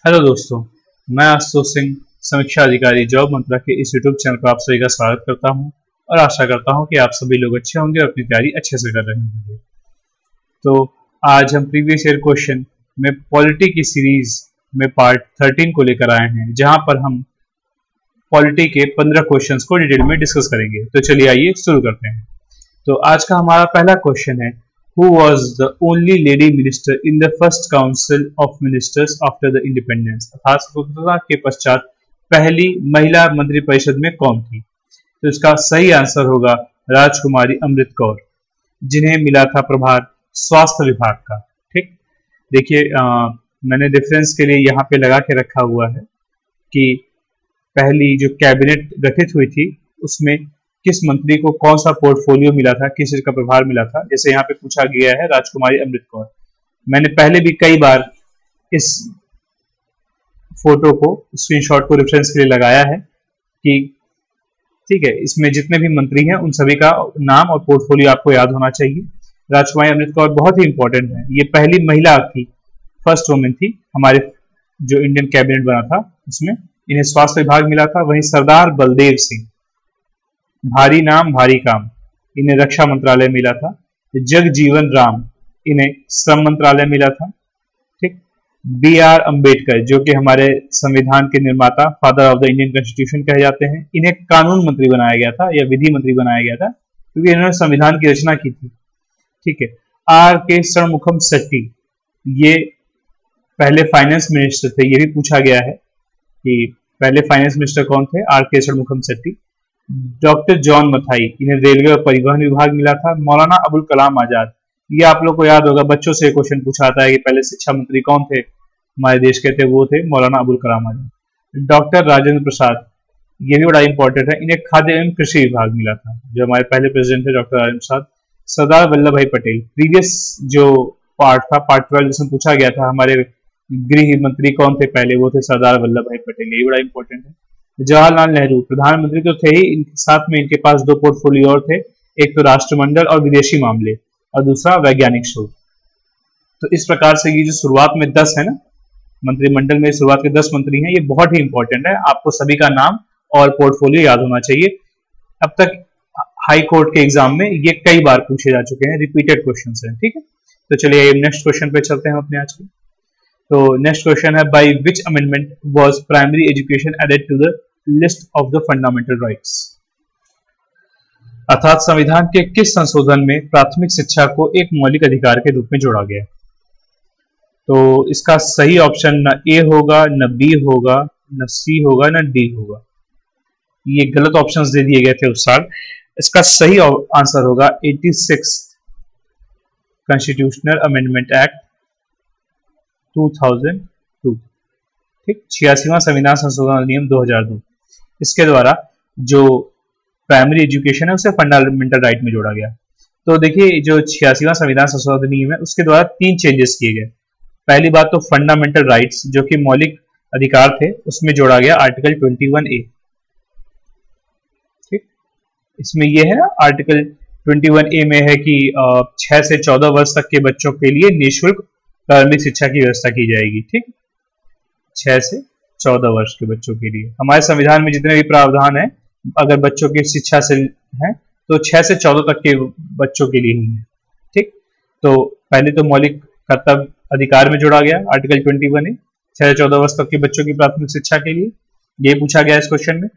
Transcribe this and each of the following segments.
Hello दोस्तों, मैं आशुतोष सिंह, समीक्षा अधिकारी जॉब मंत्रा के इस यूट्यूब चैनल पर आप सभी का स्वागत करता हूं और आशा करता हूं कि आप सभी लोग अच्छे होंगे और अपनी तैयारी अच्छे से कर रहे होंगे। तो आज हम प्रीवियस ईयर क्वेश्चन में पॉलिटी की सीरीज में पार्ट 13 को लेकर आए हैं, जहां पर हम पॉलिटी के 15 क्वेश्चंस को डिटेल में डिस्कस करेंगे। तो चलिए आइए शुरू करते हैं। तो आज का हमारा पहला क्वेश्चन है, Who was the only lady minister in the first council of ministers after the independence? अर्थात स्वतंत्रता के पश्चात पहली महिला मंत्रिपरिषद में कौन थी? तो इसका सही आंसर होगा राजकुमारी अमृत कौर, जिन्हें मिला था प्रभार स्वास्थ्य विभाग का। ठीक, देखिए मैंने रेफरेंस के लिए यहाँ पे लगा के रखा हुआ है कि पहली जो कैबिनेट गठित हुई थी उसमें किस मंत्री को कौन सा पोर्टफोलियो मिला था, किस चीज का प्रभार मिला था। जैसे यहाँ पे पूछा गया है राजकुमारी अमृत कौर। मैंने पहले भी कई बार इस फोटो को, स्क्रीनशॉट को रेफरेंस के लिए लगाया है कि ठीक है, इसमें जितने भी मंत्री हैं उन सभी का नाम और पोर्टफोलियो आपको याद होना चाहिए। राजकुमारी अमृत कौर बहुत ही इंपॉर्टेंट है, ये पहली महिला थी, फर्स्ट वुमेन थी हमारे जो इंडियन कैबिनेट बना था उसमें। इन्हें स्वास्थ्य विभाग मिला था। वहीं सरदार बलदेव सिंह, भारी नाम भारी काम, इन्हें रक्षा मंत्रालय मिला था। जगजीवन राम, इन्हें श्रम मंत्रालय मिला था। ठीक, B.R. अम्बेडकर, जो कि हमारे संविधान के निर्माता, father of the Indian constitution कहे जाते हैं, इन्हें कानून मंत्री बनाया गया था या विधि मंत्री बनाया गया था क्योंकि इन्होंने संविधान की रचना की थी। ठीक है, R.K. षणमुखम शेट्टी, ये पहले फाइनेंस मिनिस्टर थे। ये भी पूछा गया है कि पहले फाइनेंस मिनिस्टर कौन थे, R.K. Shanmukham Shetty. Doctor John Mathai, इन्हें रेलवे और परिवहन विभाग मिला था। मौलाना अबुल कलाम आजाद, ये आप लोग को याद होगा, बच्चों से क्वेश्चन पूछा आता है कि पहले शिक्षा मंत्री कौन थे हमारे देश के, थे वो थे मौलाना अबुल कलाम आजाद। डॉक्टर राजेंद्र प्रसाद, ये भी बड़ा इंपॉर्टेंट है, इन्हें खाद्य एवं कृषि विभाग मिला था, जो हमारे पहले प्रेसिडेंट थे डॉक्टर राजेंद्र प्रसाद। सरदार वल्लभ भाई पटेल, प्रीवियस जो पार्ट था, पार्ट 12 जिसमें पूछा गया था हमारे गृह मंत्री कौन थे पहले, वो थे सरदार वल्लभ भाई पटेल, ये बड़ा इंपॉर्टेंट है। जवाहरलाल नेहरू, प्रधानमंत्री तो थे ही, इनके साथ में इनके पास दो पोर्टफोलियो और थे, एक तो राष्ट्रमंडल और विदेशी मामले और दूसरा वैज्ञानिक शोध। तो इस प्रकार से ये जो शुरुआत में 10 है ना, मंत्रिमंडल में शुरुआत के 10 मंत्री हैं, ये बहुत ही इंपॉर्टेंट है। आपको सभी का नाम और पोर्टफोलियो याद होना चाहिए। अब तक हाई कोर्ट के एग्जाम में ये कई बार पूछे जा चुके हैं, रिपीटेड क्वेश्चन है। ठीक है, तो चलिए नेक्स्ट क्वेश्चन पे चलते हैं अपने आज के। तो नेक्स्ट क्वेश्चन है, by which amendment was primary education added to the list of the fundamental rights? अर्थात संविधान के किस संशोधन में प्राथमिक शिक्षा को एक मौलिक अधिकार के रूप में जोड़ा गया? तो इसका सही ऑप्शन न ए होगा, न बी होगा, न सी होगा, न डी होगा। ये गलत ऑप्शंस दे दिए गए थे उस साल। इसका सही आंसर होगा 86 कॉन्स्टिट्यूशनल अमेंडमेंट एक्ट 2002। ठीक, 86वां संविधान संशोधन अधिनियम 2002। इसके द्वारा जो प्राइमरी एजुकेशन है उसे फंडामेंटल राइट में जोड़ा गया। तो देखिए, जो 86वां संविधान संशोधन अधिनियम है उसके द्वारा 3 चेंजेस किए गए। पहली बात तो फंडामेंटल राइट्स, जो कि मौलिक अधिकार थे, उसमें जोड़ा गया आर्टिकल 21A। ठीक, इसमें यह है ना, आर्टिकल 21A में है कि 6 से 14 वर्ष तक के बच्चों के लिए निःशुल्क प्रारंभिक शिक्षा की व्यवस्था की जाएगी। ठीक, 6 से 14 वर्ष के बच्चों के लिए। हमारे संविधान में जितने भी प्रावधान है, अगर बच्चों की शिक्षा से है तो 6 से 14 तक के बच्चों के लिए ही है। ठीक, तो पहले तो मौलिक कर्तव्य अधिकार में जोड़ा गया आर्टिकल 21A, 6 से 14 वर्ष तक के बच्चों की प्राथमिक शिक्षा के लिए, ये पूछा गया इस क्वेश्चन में।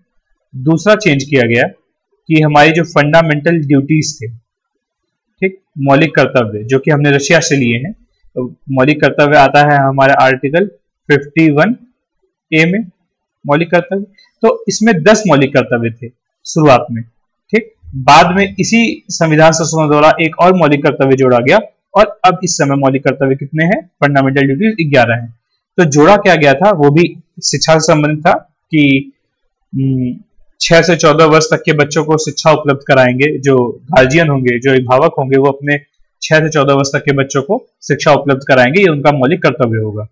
दूसरा चेंज किया गया कि हमारी जो फंडामेंटल ड्यूटीज थे, ठीक, मौलिक कर्तव्य जो कि हमने रशिया से लिए हैं, तो मौलिक कर्तव्य आता है हमारे आर्टिकल 51A में मौलिक कर्तव्य। तो इसमें 10 मौलिक कर्तव्य थे शुरुआत में। ठीक, बाद में इसी संविधान संशोधन द्वारा एक और मौलिक कर्तव्य जोड़ा गया और अब इस समय मौलिक कर्तव्य कितने हैं? फंडामेंटल ड्यूटीज 11 हैं। तो जोड़ा क्या गया था, वो भी शिक्षा से संबंधित था कि 6 से 14 वर्ष तक के बच्चों को शिक्षा उपलब्ध कराएंगे। जो गार्जियन होंगे, जो अभिभावक होंगे, वो अपने 6 से 14 वर्ष तक के बच्चों को शिक्षा उपलब्ध कराएंगे, ये उनका मौलिक कर्तव्य होगा,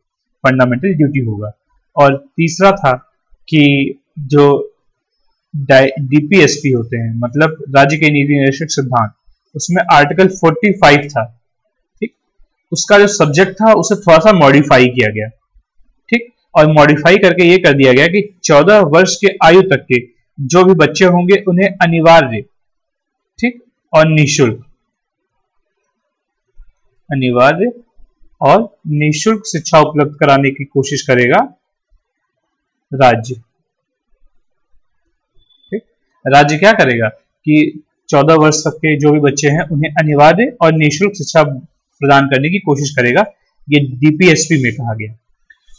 फंडामेंटल ड्यूटी होगा। और तीसरा था कि जो डीपीएसपी होते हैं, मतलब राज्य के नीति निर्देशक सिद्धांत, उसमें आर्टिकल 45 था। ठीक, उसका जो सब्जेक्ट था उसे थोड़ा सा मॉडिफाई किया गया। ठीक, और मॉडिफाई करके ये कर दिया गया कि 14 वर्ष के आयु तक के जो भी बच्चे होंगे उन्हें अनिवार्य, ठीक, और निःशुल्क, अनिवार्य और निःशुल्क शिक्षा उपलब्ध कराने की कोशिश करेगा राज्य। ठीक, राज्य क्या करेगा कि 14 वर्ष तक के जो भी बच्चे हैं उन्हें अनिवार्य और निःशुल्क शिक्षा प्रदान करने की कोशिश करेगा, ये डीपीएसपी में कहा गया।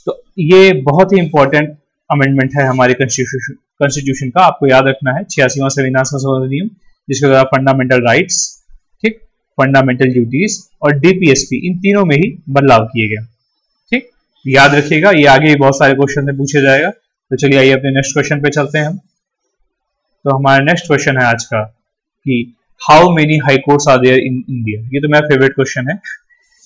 तो ये बहुत ही इंपॉर्टेंट अमेंडमेंट है हमारे कॉन्स्टिट्यूशन का, आपको याद रखना है। 86वां संविधान संशोधन अधिनियम, जिसके द्वारा फंडामेंटल राइट्स, ठीक, फंडामेंटल ड्यूटीज और डीपीएसपी, इन तीनों में ही बदलाव किए गए। ठीक, याद रखिएगा, ये आगे बहुत सारे क्वेश्चन में पूछे जाएगा। तो चलिए आइए अपने नेक्स्ट क्वेश्चन पे चलते हैं हम। तो हमारा नेक्स्ट क्वेश्चन है आज का कि how many high courts are there in India. ये तो मेरा फेवरेट क्वेश्चन है,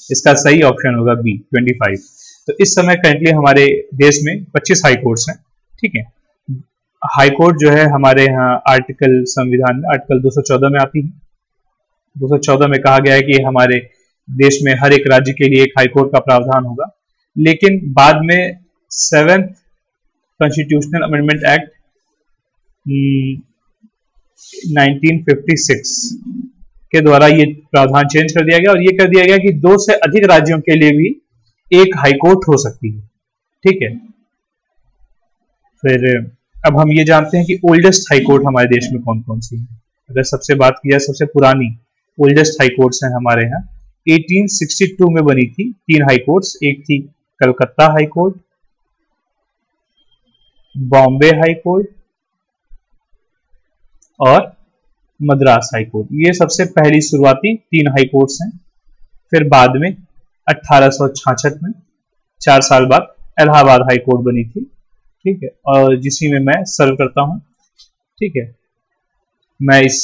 इसका सही ऑप्शन होगा बी, 25। तो इस समय करंटली हमारे देश में 25 हाई कोर्ट्स हैं। ठीक है, हाई कोर्ट जो है हमारे यहाँ आर्टिकल, संविधान में आर्टिकल 214 में आती है। 214 में कहा गया है कि हमारे देश में हर एक राज्य के लिए एक हाई कोर्ट का प्रावधान होगा, लेकिन बाद में 7th कॉन्स्टिट्यूशनल अमेंडमेंट एक्ट 1956 के द्वारा ये प्रावधान चेंज कर दिया गया और ये कर दिया गया कि 2 से अधिक राज्यों के लिए भी एक हाई कोर्ट हो सकती है। ठीक है, फिर अब हम ये जानते हैं कि ओल्डेस्ट हाई कोर्ट हमारे देश में कौन कौन सी है। अगर सबसे बात की जाए, सबसे पुरानी ओल्डेस्ट हाई कोर्ट्स हैं हमारे यहाँ, 1862 में बनी थी 3 हाई कोर्ट्स। एक थी Calcutta high court, Bombay high court और मद्रास हाई कोर्ट। ये सबसे पहली शुरुआती 3 हाई कोर्ट्स हैं। फिर बाद में 1866 में 4 साल बाद इलाहाबाद हाई कोर्ट बनी थी। ठीक है, और जिसी में मैं सर्व करता हूं। ठीक है, मैं इस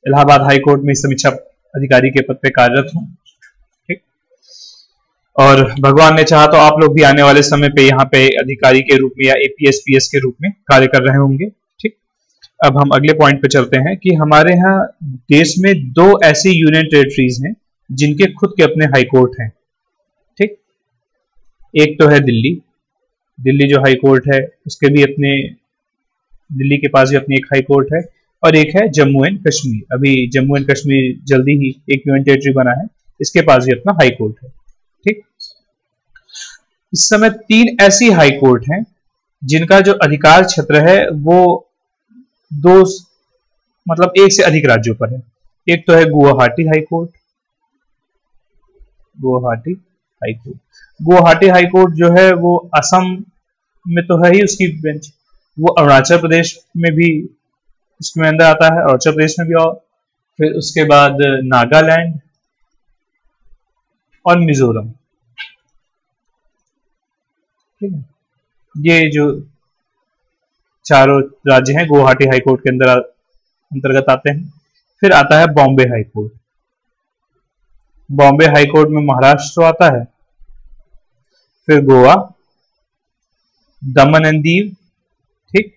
इलाहाबाद हाई कोर्ट में समीक्षा अधिकारी के पद पे कार्यरत हूं। ठीक, और भगवान ने चाहा तो आप लोग भी आने वाले समय पे यहाँ पे अधिकारी के रूप में या एपीएस पीएस के रूप में कार्य कर रहे होंगे। ठीक, अब हम अगले पॉइंट पे चलते हैं कि हमारे यहाँ देश में 2 ऐसी यूनियन टेरिटरीज हैं जिनके खुद के अपने हाई कोर्ट हैं। ठीक, एक तो है दिल्ली। दिल्ली जो हाई कोर्ट है उसके भी अपने, दिल्ली के पास भी अपनी एक हाई कोर्ट है। और एक है जम्मू एंड कश्मीर। अभी जम्मू एंड कश्मीर जल्दी ही एक यूनियन टेरिटरी बना है, इसके पास भी अपना हाई कोर्ट है। ठीक, इस समय 3 ऐसी हाई कोर्ट हैं जिनका जो अधिकार क्षेत्र है वो 2, मतलब 1 से अधिक राज्यों पर है। एक तो है Guwahati high court, Guwahati high court. Guwahati high court जो है वो असम में तो है ही उसकी बेंच, वो अरुणाचल प्रदेश में भी उसमें अंदर आता है, अरुणाचल प्रदेश में भी। और फिर उसके बाद नागालैंड और मिजोरम। ठीक है, ये जो चारों राज्य हैं गुवाहाटी हाई कोर्ट के अंतर्गत आते हैं। फिर आता है Bombay high court. Bombay high court में महाराष्ट्र आता है, फिर गोवा, दमन एंड दीव, ठीक,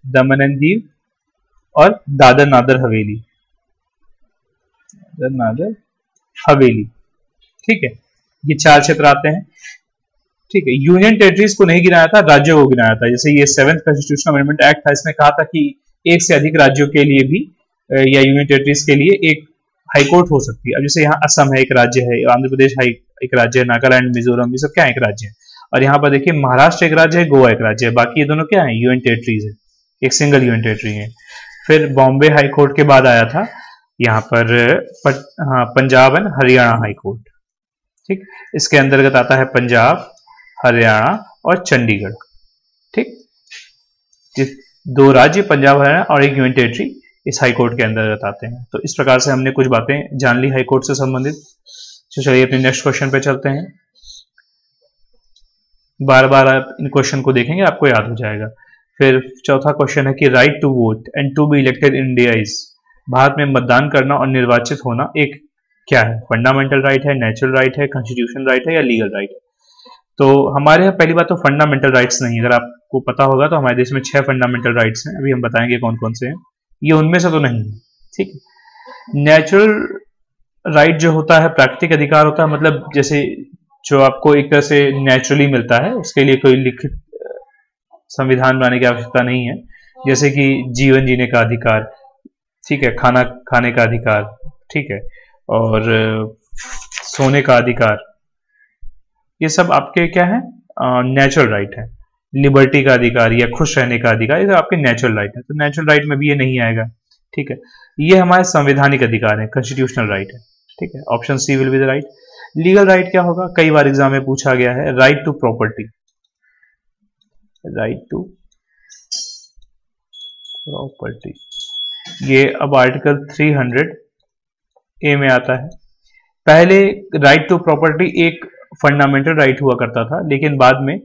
दमन एंड दीव और दादर नागर हवेली, दादर नागर हवेली। ठीक है, ये 4 क्षेत्र आते हैं। ठीक है, यूनियन टेरिटरीज को नहीं गिनाया था, राज्यों को गिनाया था। जैसे ये 7th कॉन्स्टिट्यूशनल अमेंडमेंट एक्ट था, इसमें कहा था कि 1 से अधिक राज्यों के लिए भी या यूनियन टेरिटरीज के लिए एक हाई कोर्ट हो सकती है। अब जैसे यहाँ असम है, एक राज्य है, आंध्र प्रदेश एक राज्य है, नागालैंड, मिजोरम, ये सब क्या है, एक राज्य है। और यहाँ पर देखिए महाराष्ट्र एक राज्य है, गोवा एक राज्य है, बाकी ये दोनों क्या है, यूनियन टेरिटरीज है, एक सिंगल यूनियन टेरिटरी है। फिर बॉम्बे हाई कोर्ट के बाद आया था यहाँ पर Punjab and Haryana high court. ठीक, इसके अंतर्गत आता है पंजाब, हरियाणा और चंडीगढ़। ठीक, 2 राज्य पंजाब, हरियाणा और एक यूनियन टेरिटरी इस हाई कोर्ट के अंतर्गत आते हैं। तो इस प्रकार से हमने कुछ बातें जान ली हाई कोर्ट से संबंधित। तो चलिए अपने नेक्स्ट क्वेश्चन पे चलते हैं। बार बार आप इन क्वेश्चन को देखेंगे, आपको याद हो जाएगा। फिर चौथा क्वेश्चन है कि right to vote and to be elected in India is, भारत में मतदान करना और निर्वाचित होना एक क्या है, फंडामेंटल राइट है, नेचुरल राइट है, कॉन्स्टिट्यूशनल राइट है या लीगल राइट है। तो हमारे यहाँ पहली बात तो फंडामेंटल राइट्स नहीं। अगर आपको पता होगा तो हमारे देश में 6 फंडामेंटल राइट्स हैं, अभी हम बताएंगे कौन कौन से हैं। ये उनमें से तो नहीं है। ठीक है, नेचुरल राइट जो होता है प्राकृतिक अधिकार होता है, मतलब जैसे जो आपको एक तरह से नेचुरली मिलता है, उसके लिए कोई लिखित संविधान बनाने की आवश्यकता नहीं है, जैसे कि जीवन जीने का अधिकार, ठीक है, खाना खाने का अधिकार, ठीक है, और सोने का अधिकार, ये सब आपके क्या है, नेचुरल राइट है। लिबर्टी का अधिकार या खुश रहने का अधिकार, ये आपके नेचुरल राइट है, तो नेचुरल राइट में भी ये नहीं आएगा, ठीक है। ये हमारे संवैधानिक अधिकार है, कॉन्स्टिट्यूशनल राइट है, ठीक है। Option c will be the right. Legal right क्या होगा, कई बार एग्जाम में पूछा गया है, right to property, right to property, ये अब आर्टिकल 300A में आता है। पहले राइट टू प्रॉपर्टी एक फंडामेंटल राइट हुआ करता था, लेकिन बाद में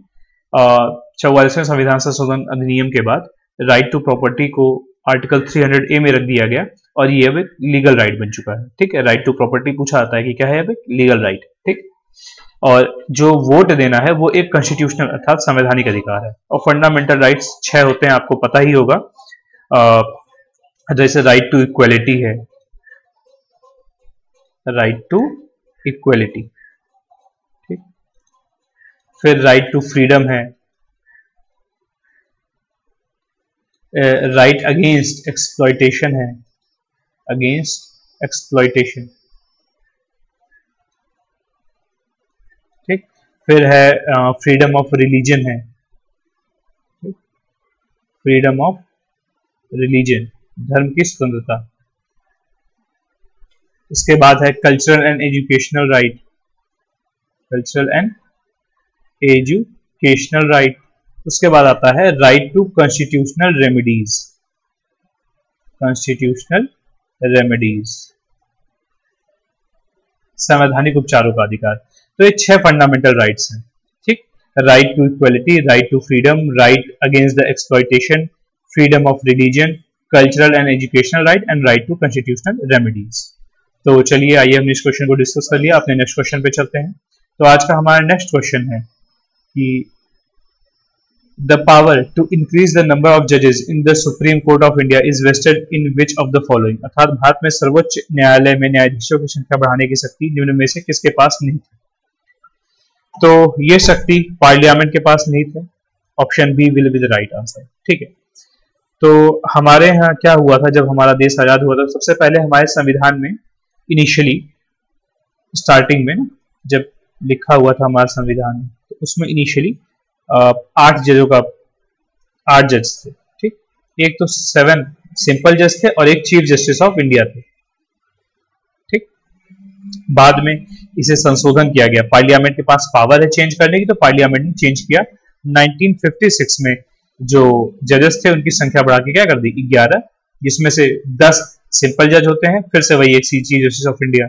44वें संविधान संशोधन अधिनियम के बाद राइट टू प्रॉपर्टी को आर्टिकल 300A में रख दिया गया और ये अब एक लीगल राइट बन चुका है, ठीक है। राइट टू प्रॉपर्टी पूछा आता है कि क्या है, अब एक लीगल राइट, ठीक। और जो वोट देना है वो एक कॉन्स्टिट्यूशनल अर्थात संवैधानिक अधिकार है। और फंडामेंटल राइट्स 6 होते हैं, आपको पता ही होगा, जैसे राइट टू इक्वलिटी है, राइट टू इक्वलिटी, ठीक। फिर राइट टू फ्रीडम है, राइट अगेंस्ट एक्सप्लॉयटेशन है, अगेंस्ट एक्सप्लॉयटेशन, ठीक। फिर है फ्रीडम ऑफ रिलीजन है, फ्रीडम ऑफ रिलीजन, धर्म की स्वतंत्रता। उसके बाद है cultural and educational right, cultural and educational right. उसके बाद आता है right to constitutional remedies, constitutional remedies, संवैधानिक उपचारों का अधिकार। तो ये 6 फंडामेंटल राइट्स हैं, ठीक। Right to equality, right to freedom, right against the exploitation, freedom of religion, cultural and educational right and right to constitutional remedies. तो चलिए आइए हम इस क्वेश्चन को डिस्कस कर लिया, अपने नेक्स्ट क्वेश्चन पे चलते हैं। तो आज का हमारा नेक्स्ट क्वेश्चन है कि the power to increase the number of जजेस in the Supreme Court of India is vested in which of the following, अर्थात भारत में सर्वोच्च न्यायालय में न्यायाधीशों की संख्या बढ़ाने की शक्ति निम्न में से किसके पास नहीं थी। तो ये शक्ति पार्लियामेंट के पास नहीं थी, option b will be the right answer, ठीक है। तो हमारे यहाँ क्या हुआ था, जब हमारा देश आजाद हुआ था, सबसे पहले हमारे संविधान में इनिशियली स्टार्टिंग में जब लिखा हुआ था हमारा संविधान, तो उसमें इनिशियली 8 जजों का 8 जज थे, ठीक। एक तो 7 सिंपल जज थे और एक चीफ जस्टिस ऑफ इंडिया थे, ठीक। बाद में इसे संशोधन किया गया, पार्लियामेंट के पास पावर है चेंज करने की, तो पार्लियामेंट ने चेंज किया। 1956 में जो जजेस थे उनकी संख्या बढ़ा के क्या कर दी, 11, जिसमें से 10 सिंपल जज होते हैं, फिर से वही एक चीफ जस्टिस ऑफ इंडिया।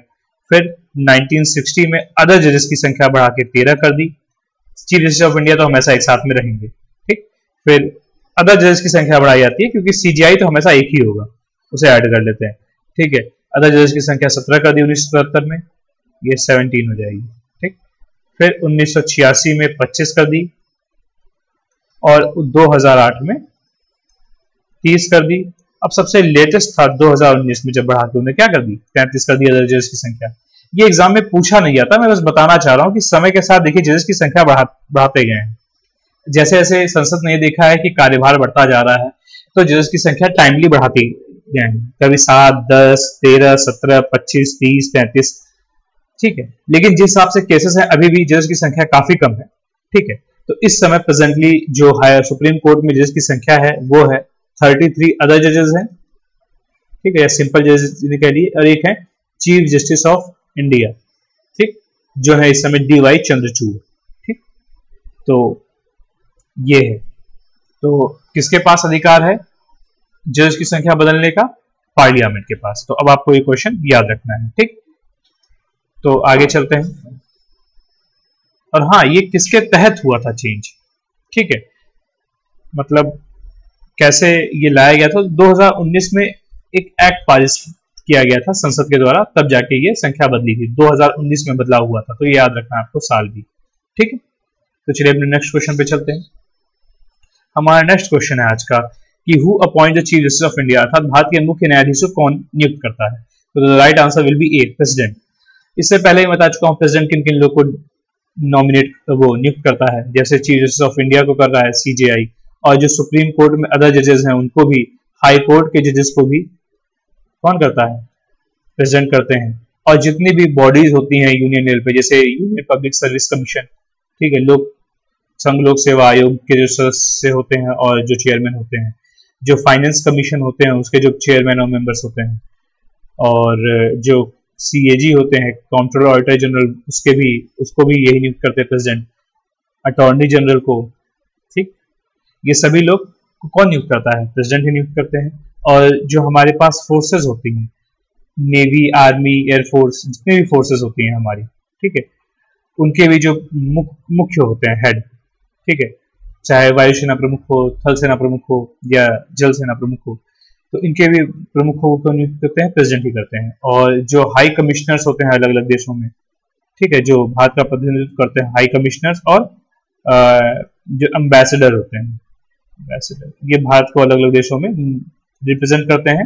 फिर 1960 में अदर जजेस की संख्या बढ़ा के 13 कर दी। चीफ जस्टिस ऑफ इंडिया तो हमेशा एक साथ में रहेंगे, ठीक। फिर अदर जजेस की संख्या बढ़ाई जाती है, क्योंकि सीजीआई तो हमेशा एक ही होगा, उसे ऐड कर लेते हैं, ठीक है। अदर जजेस की संख्या 17 कर दी 1977 में, ये 17 हो जाएगी, ठीक। फिर 1986 में 25 कर दी और 2008 में 30 कर दी। अब सबसे लेटेस्ट था 2019 में, जब बढ़ा के उन्हें क्या कर दी, 35 कर दी अदर जजेस की संख्या। ये एग्जाम में पूछा नहीं जाता, मैं बस बताना चाह रहा हूं कि समय के साथ देखिए जजेस की संख्या बढ़ाते गए हैं। जैसे जैसे संसद ने देखा है कि कार्यभार बढ़ता जा रहा है, तो जजेस की संख्या टाइमली बढ़ाती गए हैं, कभी 7, 10, 13, 17, 25, 30, 35, ठीक है। लेकिन जिस हिसाब से केसेस हैं, अभी भी जजेस की संख्या काफी कम है, ठीक है। तो इस समय प्रेजेंटली जो हायर सुप्रीम कोर्ट में जजेस की संख्या है वो है 33 अदर जजेस हैं, ठीक है, या सिंपल जजेस कह लिए, और एक है चीफ जस्टिस ऑफ इंडिया, ठीक, जो है इस समय DY चंद्रचूड़, ठीक। तो ये है, तो किसके पास अधिकार है जज की संख्या बदलने का, पार्लियामेंट के पास। तो अब आपको ये क्वेश्चन याद रखना है, ठीक। तो आगे चलते हैं। और हाँ, ये किसके तहत हुआ था चेंज, ठीक है, मतलब कैसे ये लाया गया था। 2019 में एक एक्ट पारित किया गया था संसद के द्वारा, तब जाके ये संख्या बदली थी, 2019 में बदलाव हुआ था, तो ये याद रखना है आपको साल भी, ठीक है। तो चलिए अपने नेक्स्ट क्वेश्चन पे चलते हैं। हमारा नेक्स्ट क्वेश्चन है आज का कि who appoint the chief justice of India, अर्थात भारत के मुख्य न्यायाधीश को कौन नियुक्त करता है। तो right answer will B A, president. इससे पहले ही बता चुका हूं प्रेसिडेंट किन किन लोग को नॉमिनेट वो नियुक्त करता है, जैसे चीफ जस्टिस ऑफ इंडिया को कर रहा है CJI, और जो सुप्रीम कोर्ट में अदर जजेस हैं उनको भी, हाई कोर्ट के जजेस को भी कौन करता है, प्रेजेंट करते हैं। और जितनी भी बॉडीज होती हैं यूनियन लेवल पे, जैसे यूनियन पब्लिक सर्विस कमीशन, ठीक है, लोक संघ लोक सेवा आयोग के जो सदस्य होते हैं और जो चेयरमैन होते हैं, जो फाइनेंस कमीशन होते हैं उसके जो चेयरमैन और मेंबर्स होते हैं, और जो सीएजी होते हैं, कंट्रोलर ऑडिटर जनरल, उसको भी यही नियुक्त करते हैं प्रेसिडेंट, अटॉर्नी जनरल को, ठीक, ये सभी लोग कौन नियुक्त करता है, प्रेसिडेंट ही नियुक्त करते हैं। और जो हमारे पास फोर्सेस होती हैं, नेवी, आर्मी, एयरफोर्स, जितनी भी फोर्सेस होती हैं हमारी, ठीक है, उनके भी जो मुख्य होते हैं, हेड, ठीक है, चाहे वायुसेना प्रमुख हो, थल सेना प्रमुख हो या जल सेना प्रमुख हो, तो इनके भी प्रमुखों को नियुक्त करते हैं प्रेसिडेंट ही करते हैं। और जो हाई कमिश्नर्स होते हैं अलग अलग देशों में, ठीक है, जो भारत का प्रतिनिधित्व करते हैं, हाई कमिश्नर्स और जो एम्बेसडर होते हैं, एम्बेसडर, ये भारत को अलग अलग देशों में रिप्रेजेंट करते हैं,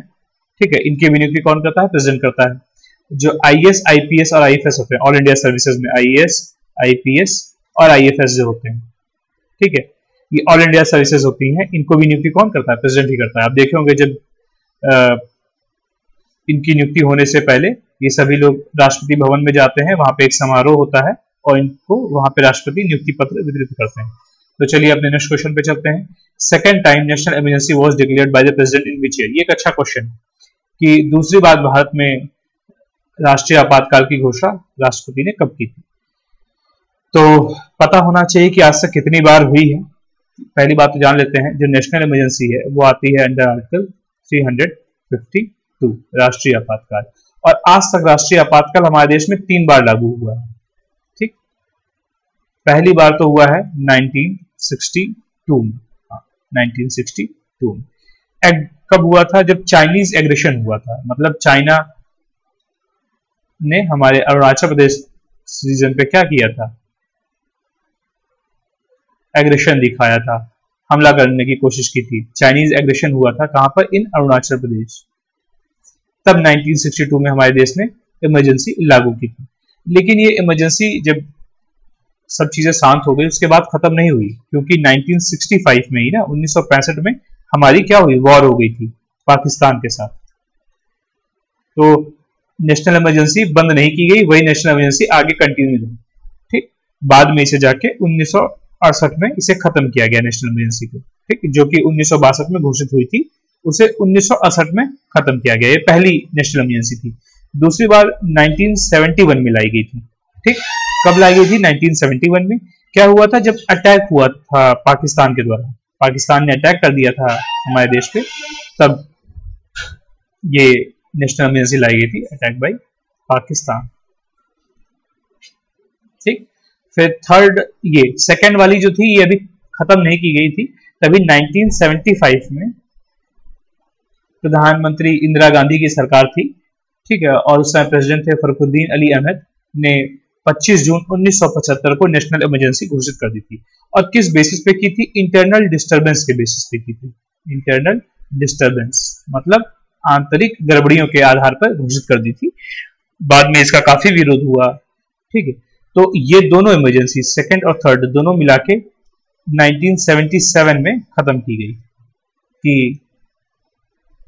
ठीक है, इनकी भी नियुक्ति कौन करता है, प्रेसिडेंट करता है। जो आईएएस, आईपीएस और आईएफएस होते हैं, ऑल इंडिया सर्विसेज में आईएएस, आईपीएस और आईएफएस जो होते हैं, ठीक है, ये ऑल इंडिया सर्विसेज होती हैं, इनको भी नियुक्ति कौन करता है, प्रेसिडेंट ही करता है। आप देखे होंगे जब इनकी नियुक्ति होने से पहले ये सभी लोग राष्ट्रपति भवन में जाते हैं, वहां पे एक समारोह होता है और इनको वहां पे राष्ट्रपति नियुक्ति पत्र वितरित करते हैं। तो चलिए अपने नेक्स्ट क्वेश्चन पे चलते हैं। Second time national emergency was declared by the president in which year. ये एक अच्छा क्वेश्चन है कि दूसरी बार भारत में राष्ट्रीय आपातकाल की घोषणा राष्ट्रपति ने कब की थी। तो पता होना चाहिए कि आज तक कितनी बार हुई है। पहली बात तो जान लेते हैं, जो नेशनल इमरजेंसी है वो आती है अंडर आर्टिकल 352 राष्ट्रीय आपातकाल, और आज तक राष्ट्रीय आपातकाल हमारे देश में 3 बार लागू हुआ है। ठीक, पहली बार तो हुआ है 1962 में, 1962 में। कब हुआ था? जब चाइनीज एग्रेशन हुआ था, मतलब चाइना ने हमारे अरुणाचल प्रदेश रीजन पे क्या किया था, एग्रेशन दिखाया था, हमला करने की कोशिश की थी। चाइनीज एग्रेशन हुआ था कहां पर? इन अरुणाचल प्रदेश। तब 1962 में हमारे देश ने इमरजेंसी लागू की थी। लेकिन ये इमरजेंसी जब सब चीजें शांत हो गई उसके बाद खत्म नहीं हुई, क्योंकि 1965 में ही ना, 1965 में हमारी क्या हुई, वॉर हो गई थी पाकिस्तान के साथ। तो नेशनल इमरजेंसी बंद नहीं की गई, वही नेशनल इमरजेंसी आगे कंटिन्यू रही। ठीक, बाद में इसे जाके 1968 में इसे खत्म किया गया नेशनल इमरजेंसी को। ठीक, जो कि 1962 में घोषित हुई थी, उसे 1968 में खत्म किया गया। ये पहली नेशनल इमरजेंसी थी। दूसरी बार 1971 में लाई गई थी। ठीक, कब लाई गई थी? 1971 में। क्या हुआ था? जब अटैक हुआ था पाकिस्तान के द्वारा, पाकिस्तान ने अटैक कर दिया था हमारे देश पे, तब ये नेशनल इमरजेंसी लाई गई थी, अटैक बाय पाकिस्तान। ठीक, फिर थर्ड, ये सेकंड वाली जो थी ये अभी खत्म नहीं की गई थी। तभी 1975 में प्रधानमंत्री इंदिरा गांधी की सरकार थी, ठीक है, और उस समय प्रेसिडेंट थे फरुखुद्दीन अली अहमद, ने 25 जून 1975 को नेशनल इमरजेंसी घोषित कर दी थी। और किस बेसिस पे की थी? इंटरनल डिस्टर्बेंस के बेसिस पे की थी। इंटरनल डिस्टर्बेंस मतलब आंतरिक गड़बड़ियों के आधार पर घोषित कर दी थी। बाद में इसका काफी विरोध हुआ। ठीक है, तो ये दोनों इमरजेंसी, सेकंड और थर्ड, दोनों मिला के 1977 में खत्म की गई। कि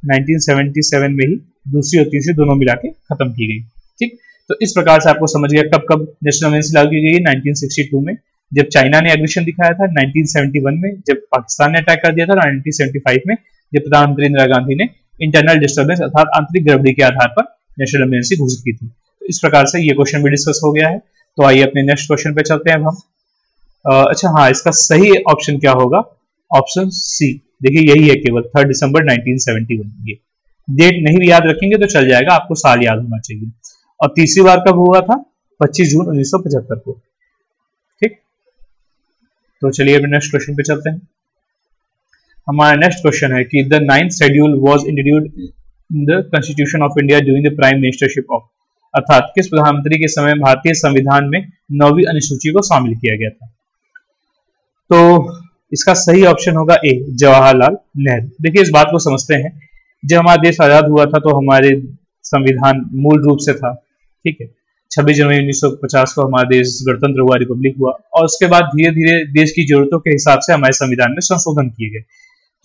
1977 में ही दूसरी और तीसरी दोनों मिला के खत्म की गई। ठीक, तो इस प्रकार से आपको समझ गया कब कब नेशनल इमरजेंसी लागू की गई। 1962 में जब चाइना ने एग्रेशन दिखाया था, 1971 में जब पाकिस्तान ने अटैक कर दिया था, 1975 में जब प्रधानमंत्री इंदिरा गांधी ने इंटरनल डिस्टर्बेंस अर्थात आंतरिक गड़बड़ी के आधार पर नेशनल इमरजेंसी घोषित की थी। तो इस प्रकार से ये क्वेश्चन भी डिस्कस हो गया है। तो आइए अपने नेक्स्ट क्वेश्चन पे चलते हैं अब हम। अच्छा हाँ, इसका सही ऑप्शन क्या होगा? Option c. देखिए यही है केवल, 3 दिसंबर 1971। ये डेट नहीं भी याद रखेंगे तो चल जाएगा, आपको साल याद होना चाहिए। और तीसरी बार कब हुआ था? 25 जून 1975 को। ठीक, तो चलिए अब नेक्स्ट क्वेश्चन पे चलते हैं। हमारा नेक्स्ट क्वेश्चन है कि the 9th schedule was introduced in the constitution of India during the prime ministership of, अर्थात किस प्रधानमंत्री के समय भारतीय संविधान में 9वीं अनुसूची को शामिल किया गया था? तो इसका सही ऑप्शन होगा ए, जवाहरलाल नेहरू। देखिए इस बात को समझते हैं, जब हमारा देश आजाद हुआ था तो हमारे संविधान मूल रूप से था, ठीक है, 26 जनवरी 1950 को हमारा देश गणतंत्र हुआ, रिपब्लिक हुआ, और उसके बाद धीरे धीरे देश की जरूरतों के हिसाब से हमारे संविधान में संशोधन किए गए।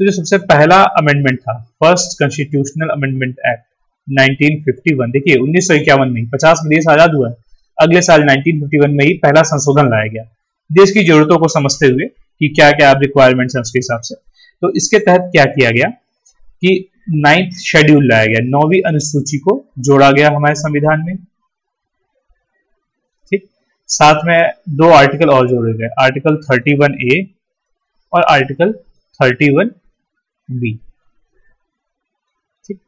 तो जो सबसे पहला अमेंडमेंट था, फर्स्ट कॉन्स्टिट्यूशनल अमेंडमेंट एक्ट 1951, देखिए 1951 में, 50 में देश आजाद हुआ है, अगले साल 1951 में ही पहला संशोधन लाया गया देश की जरूरतों को समझते हुए कि क्या क्या रिक्वायरमेंट्स हैं उसके हिसाब से। तो इसके तहत क्या किया गया कि 9th शेड्यूल लाया गया, 9वीं अनुसूची को जोड़ा गया हमारे संविधान में। ठीक, साथ में 2 आर्टिकल और जोड़े गए, आर्टिकल 31A और आर्टिकल 31B। ठीक,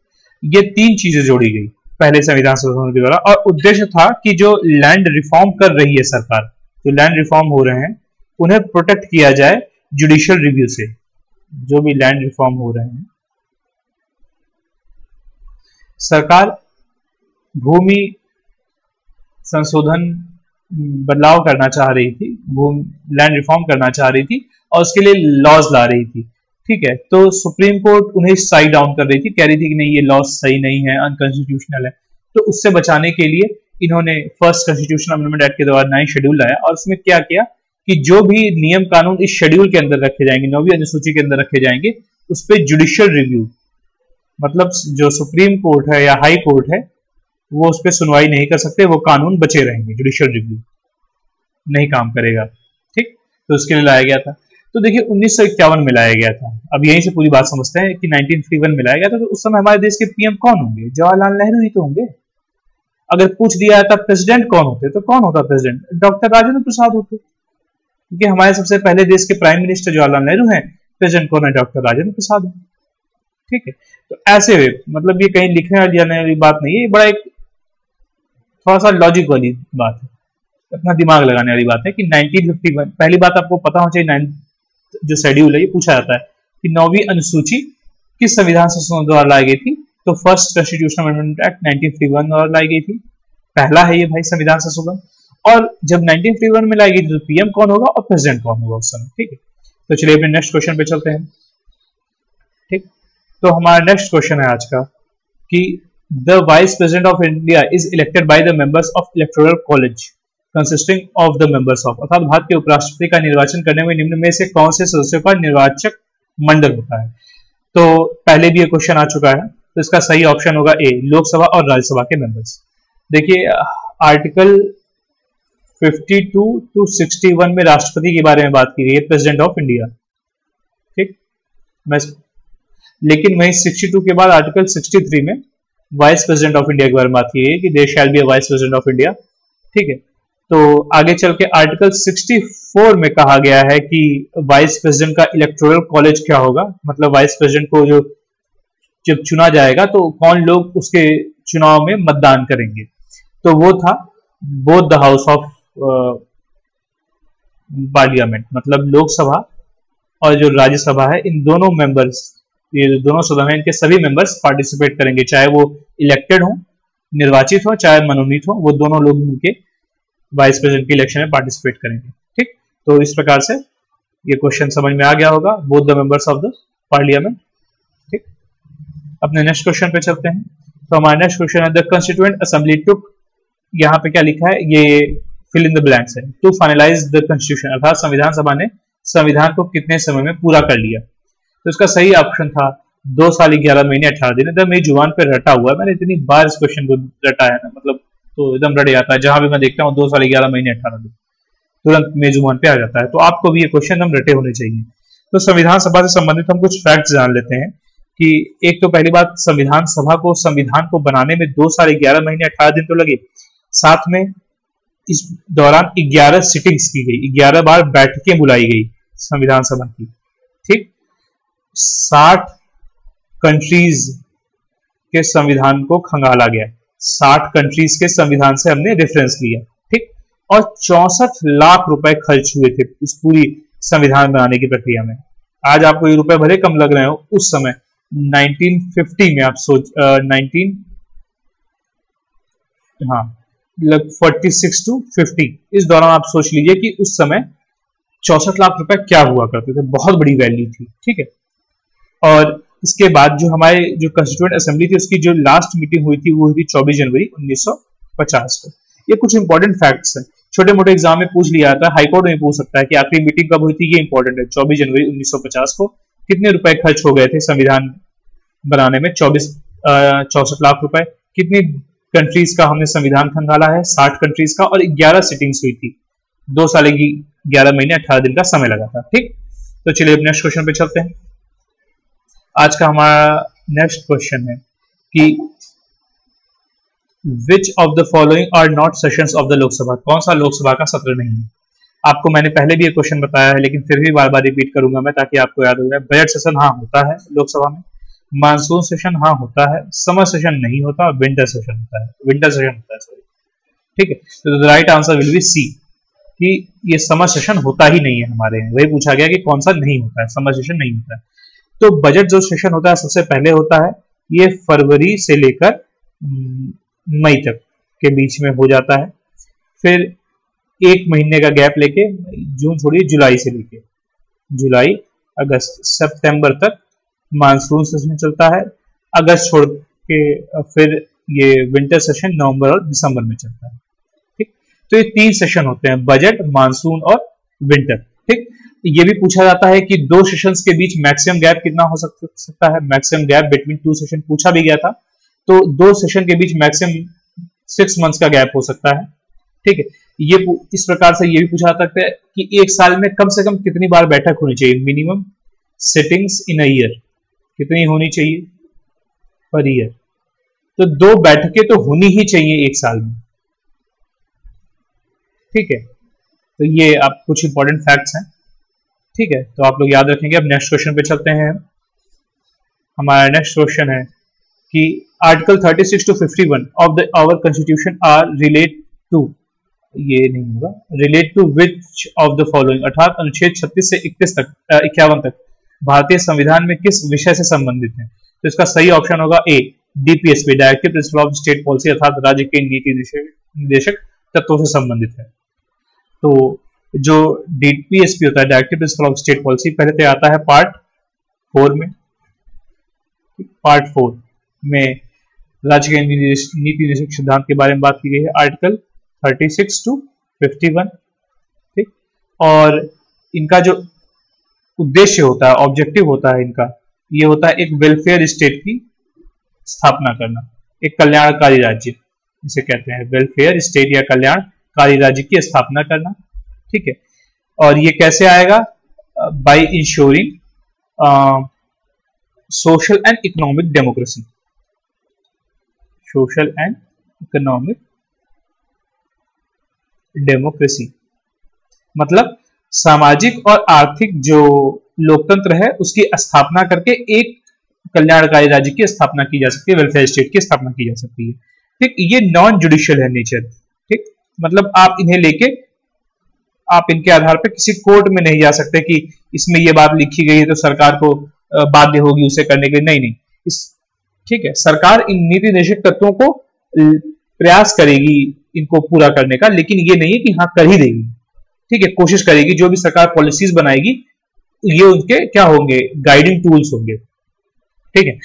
ये 3 चीजें जोड़ी गई पहले संविधान संशोधन के द्वारा, और उद्देश्य था कि जो लैंड रिफॉर्म कर रही है सरकार, जो लैंड रिफॉर्म हो रहे हैं उन्हें प्रोटेक्ट किया जाए जुडिशियल रिव्यू से। जो भी लैंड रिफॉर्म हो रहे हैं, सरकार भूमि संशोधन बदलाव करना चाह रही थी, लैंड रिफॉर्म करना चाह रही थी और उसके लिए लॉज ला रही थी। ठीक है, तो सुप्रीम कोर्ट उन्हें साइड डाउन कर रही थी, कह रही थी कि नहीं ये लॉज सही नहीं है, अनकॉन्स्टिट्यूशनल है। तो उससे बचाने के लिए इन्होंने फर्स्ट कॉन्स्टिट्यूशनल अमेंडमेंट एक्ट के द्वारा 9 शेड्यूल लाया, और उसमें क्या किया कि जो भी नियम कानून इस शेड्यूल के अंदर रखे जाएंगे, 9वीं अनुसूची के अंदर रखे जाएंगे, उस पर जुडिशियल रिव्यू, मतलब जो सुप्रीम कोर्ट है या हाई कोर्ट है वो उस पर सुनवाई नहीं कर सकते, वो कानून बचे रहेंगे, जुडिशियल रिव्यू नहीं काम करेगा। ठीक, तो उसके लिए लाया गया था। तो देखिए 1951 में लाया गया था। अब यहीं से पूरी बात समझते हैं कि 1951 में लाया गया था। तो उस समय हमारे देश के पीएम कौन होंगे? जवाहरलाल नेहरू ही तो होंगे। अगर पूछ दिया था प्रेसिडेंट कौन होते, तो कौन होता प्रेसिडेंट? डॉक्टर राजेंद्र प्रसाद होते, क्योंकि हमारे सबसे पहले देश के प्राइम मिनिस्टर जवाहरलाल नेहरू हैं, प्रेसिडेंट कौन है? डॉक्टर राजेंद्र प्रसाद है। ठीक है, तो ऐसे मतलब ये कहीं लिखने वाली जाने वाली बात नहीं है, ये बड़ा एक थोड़ा सा लॉजिक वाली बात है, अपना दिमाग लगाने वाली बात है कि 1951, पहली बात आपको पता होना चाहिए, जो शेड्यूल है ये पूछा जाता है कि 9वीं अनुसूची किस संविधान संशोधन द्वारा लाई गई थी? तो फर्स्ट कॉन्स्टिट्यूशनल अमेंडमेंट एक्ट 1951 द्वारा लाई गई थी। पहला है ये भाई संविधान संशोधन। और जब 1951 में लाई गई थी तो पीएम कौन होगा और प्रेसिडेंट कौन होगा उस समय। ठीक है, तो चलिए अपने नेक्स्ट क्वेश्चन पे चलते हैं। ठीक, तो हमारा नेक्स्ट क्वेश्चन है आज का कि the vice president of India is elected by the members of electoral college consisting of the members of, अर्थात भारत के उपराष्ट्रपति का निर्वाचन करने में निम्न में से कौन से सदस्यों का निर्वाचक मंडल होता है? तो पहले भी ये क्वेश्चन आ चुका है, तो इसका सही ऑप्शन होगा ए, लोकसभा और राज्यसभा के मेंबर्स। देखिए आर्टिकल 52 to 61 में राष्ट्रपति के बारे में बात की गई है, प्रेसिडेंट ऑफ इंडिया। ठीक, लेकिन वहीं 62 के बाद आर्टिकल 63 में वाइस प्रेसिडेंट ऑफ इंडिया के बारे में बात की गई है कि there shall be a vice president of India. ठीक है, तो आगे चल के आर्टिकल 64 में कहा गया है कि वाइस प्रेसिडेंट का इलेक्टोरल कॉलेज क्या होगा, मतलब वाइस प्रेसिडेंट को जो जब चुना जाएगा तो कौन लोग उसके चुनाव में मतदान करेंगे। तो वो था both the house of parliament, मतलब लोकसभा और जो राज्यसभा है, इन दोनों मेंबर्स, ये दोनों सदन है, इनके सभी मेंबर्स पार्टिसिपेट करेंगे, चाहे वो इलेक्टेड हो, निर्वाचित हो, चाहे मनोनीत हो, वो दोनों लोग मिलके वाइस प्रेसिडेंट के इलेक्शन में पार्टिसिपेट करेंगे। ठीक, तो इस प्रकार से ये क्वेश्चन समझ में आ गया होगा, both the members of the parliament. ठीक, अपने नेक्स्ट क्वेश्चन पे चलते हैं। तो हमारा नेक्स्ट क्वेश्चन है द कॉन्स्टिट्यूएंट असेंबली टुक, यहाँ पे क्या लिखा है, ये फिल इन द ब्लैंक्स है, टू फाइनलाइज द कॉन्स्टिट्यूशन, अर्थात संविधान सभा ने संविधान को कितने समय में पूरा कर लिया। तो इसका सही ऑप्शन था 2 साल 11 महीने 18 दिन। एकदम मेरी जुबान पे रटा हुआ है, मैंने इतनी बार इस क्वेश्चन को रटा है ना, मतलब तो एकदम रट जाता है, जहां भी मैं देखता हूँ 2 साल 11 महीने 18 दिन तुरंत मेरी जुबान पे आ जाता है। तो आपको भी ये क्वेश्चन एकदम रटे होने चाहिए। तो संविधान सभा से संबंधित हम कुछ फैक्ट्स जान लेते हैं कि एक तो पहली बात, संविधान सभा को संविधान को बनाने में 2 साल 11 महीने 18 दिन तो लगे, साथ में इस दौरान 11 सिटिंग्स की गई, 11 बार बैठकें बुलाई गई संविधान सभा की। ठीक, 60 कंट्रीज के संविधान को खंगाला गया, 60 कंट्रीज के संविधान से हमने रेफरेंस लिया। ठीक, और 64 लाख रुपए खर्च हुए थे इस पूरी संविधान बनाने की प्रक्रिया में। आज आपको ये रुपए भले कम लग रहे हो, उस समय 1950 में आप सोच 46 to 50 इस दौरान आप सोच लीजिए कि उस समय 64 लाख रुपए क्या हुआ करते थे, बहुत बड़ी वैल्यू थी। ठीक है, और इसके बाद जो हमारे जो कॉन्स्टिट्यूएंट असेंबली थी उसकी जो लास्ट मीटिंग हुई थी वो हुई थी 24 जनवरी 1950 को। ये कुछ इंपॉर्टेंट फैक्ट्स हैं, छोटे मोटे एग्जाम में पूछ लिया था, हाईकोर्ट में पूछ सकता है कि आखिरी मीटिंग कब हुई थी, ये इंपॉर्टेंट है। 24 जनवरी 1950 को कितने रुपए खर्च हो गए थे संविधान बनाने में? 64 लाख रुपए। कितनी कंट्रीज का हमने संविधान खंगाला है? 60 कंट्रीज का, और 11 सिटिंग्स हुई थी, 2 साल की 11 महीने 18 दिन का समय लगा था। ठीक, तो चलिए अब नेक्स्ट क्वेश्चन पे चलते हैं। आज का हमारा नेक्स्ट क्वेश्चन है कि which of the following are not sessions of the Lok Sabha? कौन सा लोकसभा का सत्र नहीं है? आपको मैंने पहले भी ये क्वेश्चन बताया है, लेकिन फिर भी बार बार रिपीट करूंगा मैं ताकि आपको याद हो जाए। बजट सेशन हाँ होता है लोकसभा में, मानसून सेशन हाँ होता है, समर सेशन नहीं होता, और विंटर सेशन होता है, सॉरी। ठीक है, तो the right answer will be c, कि ये समर सेशन होता ही नहीं है हमारे यहाँ। वही पूछा गया कि कौन सा नहीं होता है, समर सेशन नहीं होता है। तो बजट जो सेशन होता है सबसे पहले होता है, ये फरवरी से लेकर मई तक के बीच में हो जाता है। फिर 1 महीने का गैप लेके, जून छोड़िए, जुलाई से लेके जुलाई, अगस्त, सितंबर तक मानसून सेशन चलता है। अगस्त छोड़ के फिर ये विंटर सेशन नवंबर और दिसंबर में चलता है। ठीक, तो ये 3 सेशन होते हैं, बजट, मानसून और विंटर। ठीक, ये भी पूछा जाता है कि 2 सेशंस के बीच मैक्सिमम गैप कितना हो सकता है? मैक्सिमम गैप बिटवीन 2 सेशन पूछा भी गया था, तो 2 सेशन के बीच मैक्सिमम 6 मंथ्स का गैप हो सकता है। ठीक है, ये इस प्रकार से ये भी पूछा जा सकता है कि एक साल में कम से कम कितनी बार बैठक होनी चाहिए? Minimum sittings in a year कितनी होनी चाहिए पर ईयर? तो 2 बैठकें तो होनी ही चाहिए एक साल में। ठीक है, तो ये आप कुछ इंपॉर्टेंट फैक्ट्स हैं। ठीक है, तो आप लोग याद रखेंगे। अब नेक्स्ट क्वेश्चन पे चलते हैं। हमारा नेक्स्ट क्वेश्चन है कि article 36 to 51 of the our constitution are relate to, ये नहीं होगा, relate to which of the following, अर्थात अनुच्छेद 36 से 51 तक भारतीय संविधान में किस विषय से संबंधित है? तो इसका सही ऑप्शन होगा A, DPSP, directive principle of state policy, अर्थात राज्य के नीति निर्देशक तत्वों से संबंधित है। तो जो डीपीएसपी होता है, directive principle of state policy, पहले तो आता है पार्ट 4 में। पार्ट 4 में राज्य के नीति निर्देशक सिद्धांत के बारे में बात की गई है, आर्टिकल 36 to 51। ठीक, और इनका जो उद्देश्य होता है, ऑब्जेक्टिव होता है इनका, ये होता है एक वेलफेयर स्टेट की स्थापना करना, एक कल्याणकारी राज्य इसे कहते हैं, वेलफेयर स्टेट या कल्याणकारी राज्य की स्थापना करना। ठीक है, और ये कैसे आएगा? By insuring social and economic democracy, social and economic democracy, मतलब सामाजिक और आर्थिक जो लोकतंत्र है उसकी स्थापना करके एक कल्याणकारी राज्य की स्थापना की जा सकती है, वेलफेयर स्टेट की स्थापना की जा सकती है। ठीक, ये नॉन जुडिशियल है नेचर। ठीक, मतलब आप इन्हें लेके, आप इनके आधार पर किसी कोर्ट में नहीं जा सकते कि इसमें ये बात लिखी गई है तो सरकार को बाध्य होगी उसे करने के लिए। नहीं, ठीक है, सरकार इन नीति निर्देशक तत्वों को प्रयास करेगी इनको पूरा करने का, लेकिन ये नहीं है कि हाँ कर ही देगी। ठीक है, कोशिश करेगी, जो भी सरकार पॉलिसीज बनाएगी ये उनके क्या होंगे? गाइडिंग टूल्स होंगे। ठीक है,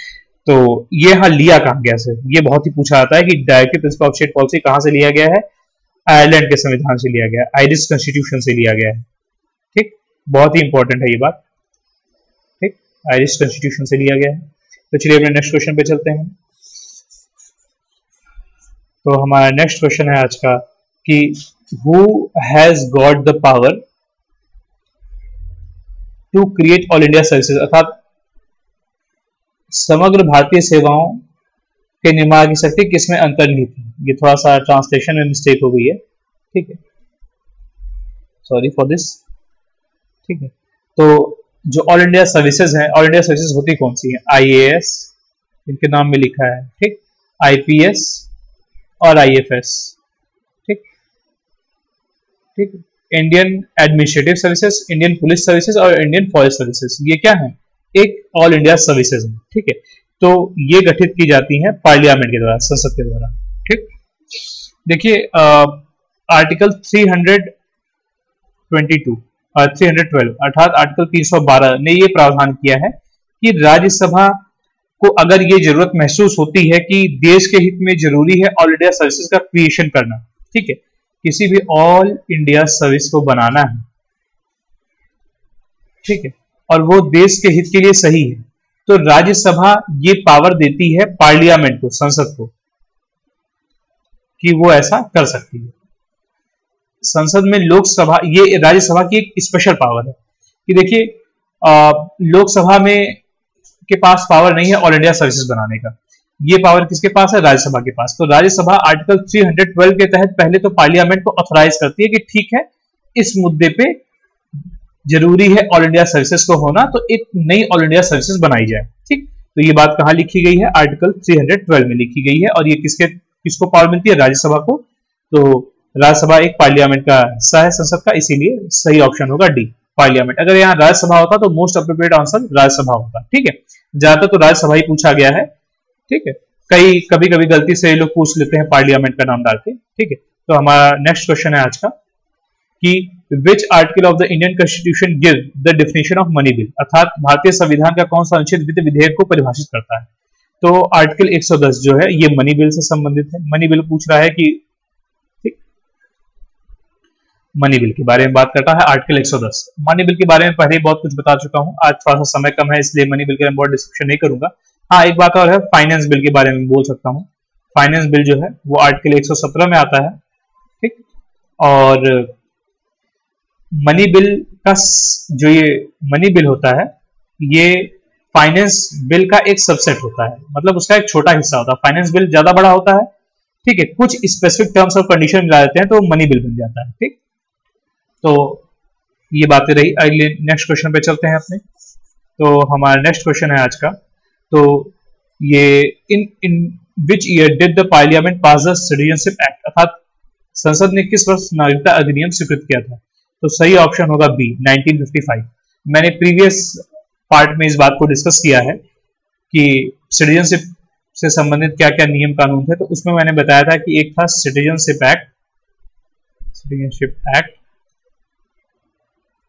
तो ये हाँ लिया कहां गया से, ये बहुत ही पूछा जाता है कि directive principle of state policy कहां से लिया गया है? आयरलैंड के संविधान से लिया गया है, आयरिश कॉन्स्टिट्यूशन से लिया गया है। ठीक, बहुत ही इंपॉर्टेंट है ये बात। ठीक, आयरिश कॉन्स्टिट्यूशन से लिया गया है। तो चलिए अपने नेक्स्ट क्वेश्चन पे चलते हैं। तो हमारा नेक्स्ट क्वेश्चन है आज का कि who has got the power to create all India services, अर्थात समग्र भारतीय सेवाओं के निर्माण की शक्ति किसमें अंतर्निहित है? ये थोड़ा सा ट्रांसलेशन में मिस्टेक हो गई है। ठीक है, सॉरी फॉर दिस। ठीक है, तो जो ऑल इंडिया सर्विसेज हैं, ऑल इंडिया सर्विसेज होती कौन सी है? आईएएस, इनके नाम में लिखा है। ठीक, आईपीएस और आईएफएस। ठीक, ठीक, Indian administrative services, Indian police services और इंडियन फॉरेस्ट सर्विसेज, ये क्या है? एक ऑल इंडिया सर्विसेज है। ठीक है, तो ये गठित की जाती है पार्लियामेंट के द्वारा, संसद के द्वारा। ठीक, देखिए आर्टिकल 322 और 312 अर्थात आर्टिकल 312 ने ये प्रावधान किया है कि राज्यसभा को अगर ये जरूरत महसूस होती है कि देश के हित में जरूरी है ऑल इंडिया सर्विसेज का क्रिएशन करना, ठीक है, किसी भी ऑल इंडिया सर्विस को बनाना है, ठीक है, और वो देश के हित के लिए सही है, तो राज्यसभा ये पावर देती है पार्लियामेंट को, संसद को, कि वो ऐसा कर सकती है। संसद में लोकसभा, ये राज्यसभा की एक स्पेशल पावर है कि देखिए लोकसभा में के पास पावर नहीं है ऑल इंडिया सर्विसेज बनाने का, ये पावर किसके पास है? राज्यसभा के पास। तो राज्यसभा आर्टिकल 312 के तहत पहले तो पार्लियामेंट को ऑथराइज करती है कि ठीक है, इस मुद्दे पे जरूरी है ऑल इंडिया सर्विसेज को होना, तो एक नई ऑल इंडिया सर्विसेज बनाई जाए। ठीक, तो ये बात कहां लिखी गई है? आर्टिकल 312 में लिखी गई है, और ये किसको पावर मिलती है? राज्यसभा को। तो राज्यसभा एक पार्लियामेंट का हिस्सा है संसद का, इसीलिए सही ऑप्शन होगा डी, पार्लियामेंट। अगर यहाँ राज्यसभा होता तो मोस्ट अप्रोप्रिएट आंसर राज्यसभा होता। ठीक है, ज्यादातर तो राज्यसभा ही पूछा गया है। ठीक है, कभी कभी गलती से लोग पूछ लेते हैं पार्लियामेंट का नाम डाल के। ठीक है, तो हमारा नेक्स्ट क्वेश्चन है आज का कि which article of the Indian constitution give the definition of money bill, अर्थात भारतीय संविधान का कौन सा अनुच्छेद वित्त विधेयक को परिभाषित करता है? तो आर्टिकल 110 जो है ये मनी बिल से संबंधित है। मनी बिल पूछ रहा है कि ठीक, मनी बिल के बारे में बात करता है आर्टिकल 110। मनी बिल के बारे में पहले ही बहुत कुछ बता चुका हूं, आज थोड़ा सा समय कम है इसलिए मनी बिल के बारे में बहुत डिस्कशन नहीं करूंगा। हाँ, एक बात और है, फाइनेंस बिल के बारे में बोल सकता हूँ। फाइनेंस बिल जो है वो आर्टिकल 117 में आता है। ठीक, और मनी बिल का जो ये मनी बिल होता है ये फाइनेंस बिल का एक सबसेट होता है, मतलब उसका एक छोटा हिस्सा होता है। फाइनेंस बिल ज्यादा बड़ा होता है। ठीक है, कुछ स्पेसिफिक टर्म्स और कंडीशन मिला देते हैं तो मनी बिल बन जाता है। ठीक, तो ये बातें रही। अगले नेक्स्ट क्वेश्चन पे चलते हैं अपने। तो हमारा नेक्स्ट क्वेश्चन है आज का, तो ये in which year did the parliament pass the citizenship act, अर्थात संसद ने किस वर्ष नागरिकता अधिनियम स्वीकृत किया था? तो सही ऑप्शन होगा बी, 1955। मैंने प्रीवियस पार्ट में इस बात को डिस्कस किया है कि सिटीजनशिप से संबंधित क्या क्या नियम कानून थे, तो उसमें मैंने बताया था कि एक था सिटीजनशिप एक्ट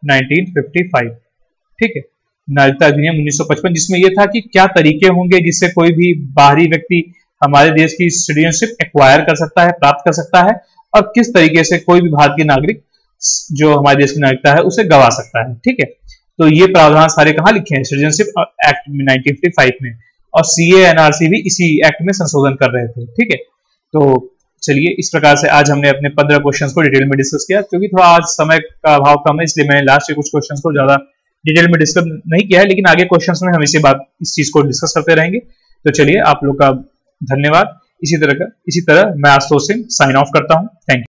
1955। ठीक है, नागरिकता अधिनियम 1955, जिसमें यह था कि क्या तरीके होंगे जिससे कोई भी बाहरी व्यक्ति हमारे देश की सिटीजनशिप एक्वायर कर सकता है, प्राप्त कर सकता है, और किस तरीके से कोई भी भारतीय नागरिक जो हमारे देश की नागरिकता है उसे गवा सकता है। ठीक है, तो ये प्रावधान सारे कहां लिखे हैं? सिटीजनशिप एक्ट में 1955 में, और सीए एनआरसी भी इसी एक्ट में संशोधन कर रहे थे। ठीक है, तो चलिए इस प्रकार से आज हमने अपने 15 क्वेश्चंस को डिटेल में डिस्कस किया। क्योंकि थोड़ा आज समय का अभाव कम है इसलिए मैंने लास्ट के कुछ क्वेश्चंस को ज्यादा डिटेल में डिस्कस नहीं किया है, लेकिन आगे क्वेश्चंस में हम इस चीज को डिस्कस करते रहेंगे। तो चलिए आप लोग का धन्यवाद। इसी तरह मैं आशुतोष सिंह साइन ऑफ करता हूं। Thank you.